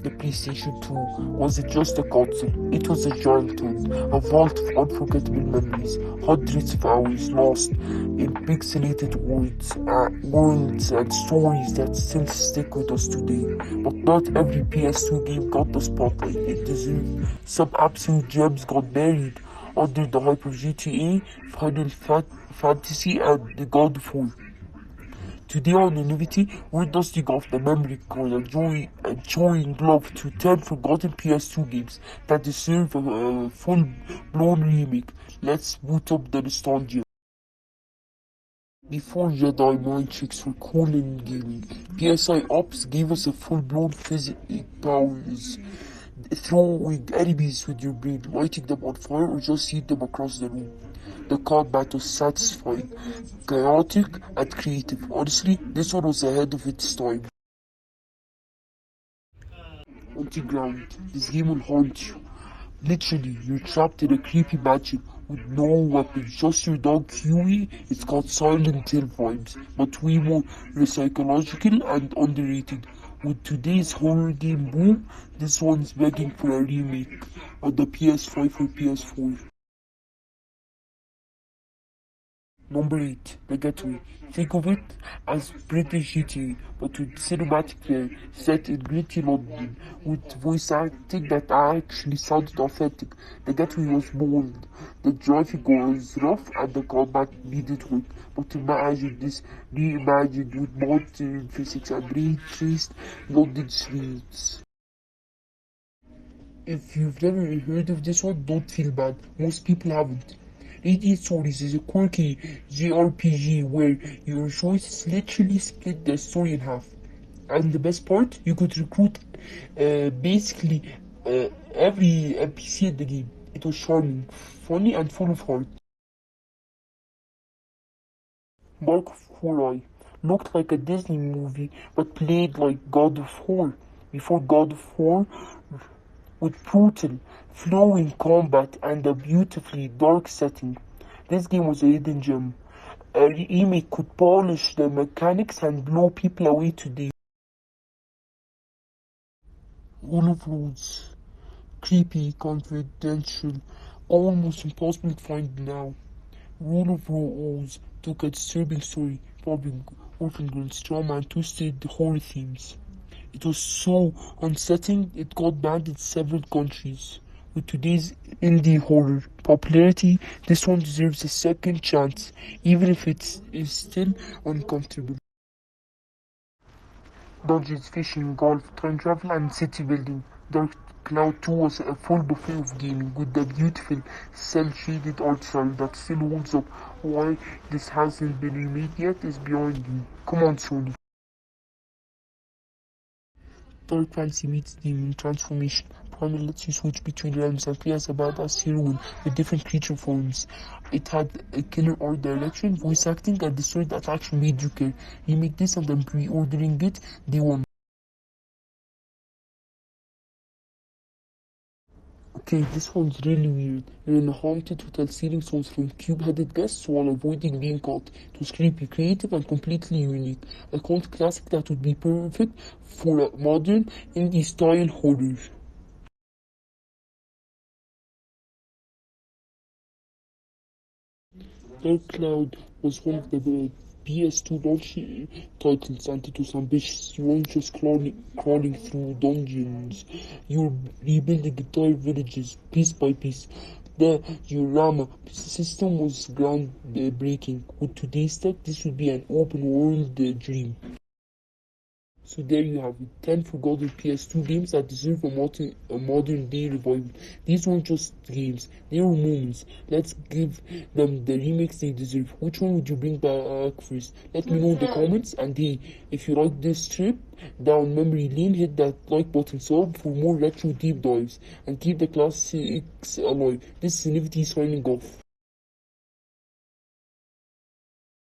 The PlayStation 2 wasn't just a console, it was a childhood, a vault of unforgettable memories, hundreds of hours lost in pixelated worlds and stories that still stick with us today. But not every PS2 game got the spotlight it deserved. Some absolute gems got buried under the hype of GTA, Fantasy, and the God of War. Today on Innovity, we're dusting off the memory card and showing love to 10 forgotten PS2 games that deserve a full-blown remake. Let's boot up the nostalgia. Before Jedi mind tricks were cool in gaming, PSI Ops gave us a full-blown physic powers. Throwing enemies with your brain, lighting them on fire, or just shoot them across the room. The combat was satisfying, chaotic, and creative. Honestly, this one was ahead of its time. Underground, this game will haunt you. Literally, you're trapped in a creepy mansion with no weapons, just your dog Huey. It's got Silent Hill vibes, but way more psychological and underrated. With today's horror game boom, this one's begging for a remake on the PS5 or PS4. Number 8, The Getaway. Think of it as British GTA, but with cinematic flair, set in gritty London, with voice acting that actually sounded authentic. The Getaway was bold, the driving was rough, and the combat needed work. But imagine this reimagined with modern physics and ray-traced London streets. If you've never heard of this one, don't feel bad. Most people haven't. Radiant Stories is a quirky JRPG where your choices literally split the story in half. And the best part, you could recruit basically every NPC in the game. It was charming, funny, and full of heart. Mark of Horai looked like a Disney movie but played like God of War. Before God of War, with brutal, flowing combat and a beautifully dark setting. This game was a hidden gem. A remake could polish the mechanics and blow people away today. Rule of Rose. Creepy, confidential, almost impossible to find now. Rule of Rose took a disturbing story, involving orphan girls, trauma, and twisted horror themes. It was so unsettling it got banned in several countries. With today's indie horror popularity, this one deserves a second chance, even if it is still uncomfortable. Dungeons, fishing, golf, time travel, and city building. Dark Cloud 2 was a full buffet of gaming with the beautiful cel-shaded art style that still holds up. Why this hasn't been remade yet is beyond me. Come on, Sony. Dark fantasy meets demon transformation. Primal lets you switch between realms and play as a badass heroine with different creature forms. It had a killer art direction, voice acting, and the story that actually made you care. You make this and then pre-ordering it, day one. Okay, this one's really weird. You're in a haunted hotel stealing souls from cube-headed guests while avoiding being caught. It was creepy, creative, and completely unique. A cult classic that would be perfect for a modern indie-style horror. Dark Cloud was one of the PS2 launch titles, and it was ambitious. You weren't just crawling through dungeons, you were rebuilding entire villages piece by piece. The diorama system was groundbreaking. With today's tech, this would be an open world dream. So there you have it, 10 forgotten PS2 games that deserve a modern day revival. These weren't just games, they were moments. Let's give them the remakes they deserve. Which one would you bring back first? Let me know in the comments, and hey, if you like this trip down memory lane, hit that like button, sub for more retro deep dives, and keep the classics alive. This is Infinity signing off.